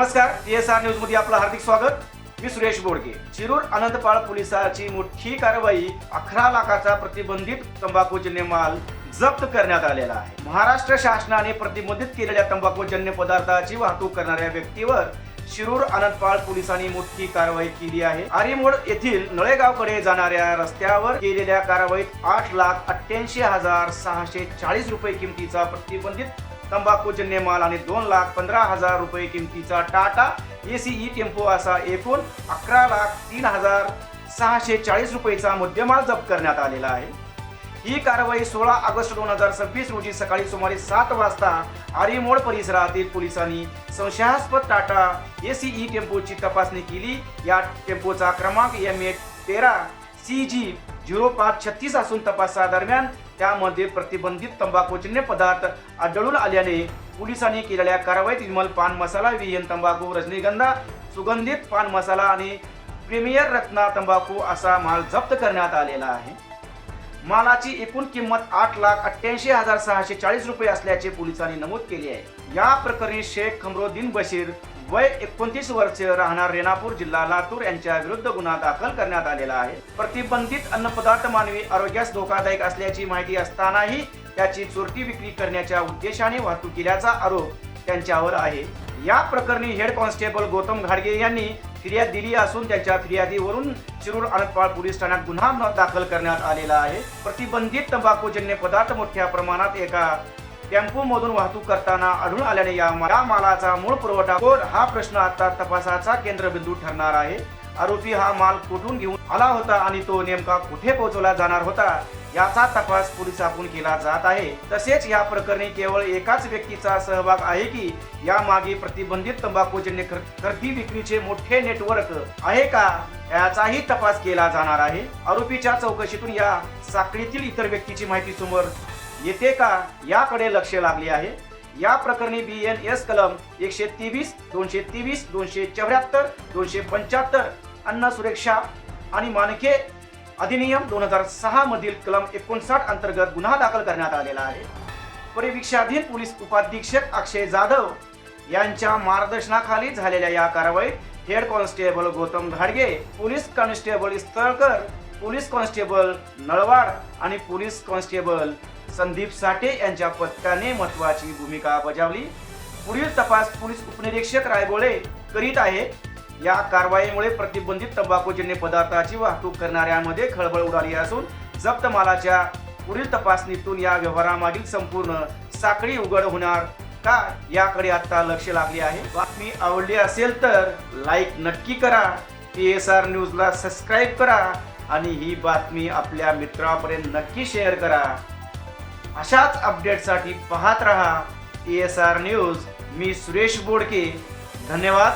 नमस्कार, TSR news मध्ये आपलं हार्दिक स्वागत। मी सुरेश बोडके। शिरूर अनंतपाळ पोलिसांची मोठी कारवाई 11 लाखाचा प्रतिबंधित तंबाखूजन्य माल जप्त करण्यात आलेला आहे। महाराष्ट्र शासनाने प्रतिबंधित केलेल्या तंबाखूजन्य पदार्थाची वाहतूक करणाऱ्या व्यक्तीवर शिरूर अनंतपाळ पोलिसांनी मोठी कारवाई केली आहे। आरीमोड येथील नळेगावकडे जाणाऱ्या रस्त्यावर केलेल्या कारवाईत 8,88,640 रुपये किमतीचा प्रतिबंधित तंबाखूजन्य माल आणि 2,15,000 रुपये किमतीचा टाटा ACE टेम्पो असा एकूण 11,03,640 रुपयेचा मुद्देमाल जप्त करण्यात आलेला आहे। ही कारवाई 16 ऑगस्ट 2026 रोजी सकाळी सुमारे 7 वाजता आरीमोड परिसरातील पोलिसांनी संशयास्पद टाटा ACE टेम्पोची तपासणी केली। या टेम्पोचा क्रमांक MA13 CG 0536 असून तपासादरम्यान त्यामध्ये प्रतिबंधित तंबाखूजन्य पदार्थ आढळून आल्याने पोलिसांनी केलेल्या कारवाईत विमल पान मसाला, VN तंबाखू, रजनीगंधा सुगंधित पान मसाला आणि प्रीमियर रत्ना तंबाखू असा माल जप्त करण्यात आलेला आहे। मालाची एकूण किंमत 8,88,640 रुपये असल्याचे पोलिसांनी नमूद केले आहे। या प्रकरणी शेख खमरुद्दीन बशीर वय 29 वर्षीय राहणार रेणापूर जिल्हा लातूर यांच्या विरुद्ध गुन्हा दाखल करण्यात आलेला आहे। प्रतिबंधित अन्नपदार्थ मानवी आरोग्यास धोकादायक असल्याची माहिती असतानाही त्याची चोरटी विक्री करण्याच्या उद्देशाने वाहतूक केल्याचा आरोप त्यांच्यावर आहे। या प्रकरणी हेड कॉन्स्टेबल गौतम घाडगे यांनी फिर्याद दिली असून त्यांच्या फिर्यादीवरून शिरूर अनंतपाळ पोलीस ठाण्यात गुन्हा दाखल करण्यात आलेला आहे। प्रतिबंधित तंबाखूजन्य पदार्थ मोठ्या प्रमाणात एका टेम्पो मधून वाहतूक करताना आढळून आल्याने या मालाचा मूळ पुरवठा कोण हा प्रश्न आता तपासाचा केंद्रबिंदू ठरणार आहे। आरोपी हा माल कुठून घेऊन आला होता आणि तो नेमका कुठे पोहोचवला जाणार होता याचा तपास पोलिसांकडून केला जात आहे। तसेच या प्रकरणी केवळ एकाच व्यक्तीचा सहभाग आहे की या मागे प्रतिबंधित तंबाखूजन्य खरेदी विक्रीचे मोठे नेटवर्क आहे का याचाही तपास केला जाणार आहे। आरोपीच्या चौकशीतून या साखळीतील इतर व्यक्तीची माहिती समोर येते का याकडे लक्ष लागले आहे। या प्रकरणी BNS कलम 123, 223, 274, 275 अन्न सुरक्षा आणि मानके अधिनियम 2006 मधील कलम 59 अंतर्गत गुन्हा दाखल करण्यात आलेला आहे। परिवीक्षाधीन पोलीस उपाधीक्षक अक्षय जाधव यांच्या मार्गदर्शनाखाली झालेल्या या कारवाईत हेड कॉन्स्टेबल गौतम घाडगे, पोलीस कॉन्स्टेबल इस्तळकर, पोलीस कॉन्स्टेबल नळवाड आणि पोलीस कॉन्स्टेबल संदीप साठे यांच्या पथकाने महत्त्वाची भूमिका बजावली। पुढील तपास पोलीस उपनिरीक्षक रायगोळे करीत आहेत। या कारवाईमुळे प्रतिबंधित तंबाखूजन्य पदार्थाची वाहतूक करणाऱ्यांमध्ये खळबळ उडाली असून जप्त मालाच्या पुढील तपासणीतून या व्यवहारामागील संपूर्ण साखळी उघड होणार का याकडे आता लक्ष लागले आहे। बातमी आवडली असेल तर लाईक नक्की करा, TSR न्यूजला सबस्क्राईब करा आणि ही बातमी आपल्या मित्रांपर्यंत नक्की शेअर करा। अशाच अपडेटसाठी पाहत रहा TSR न्यूज। मी सुरेश बोडके, धन्यवाद।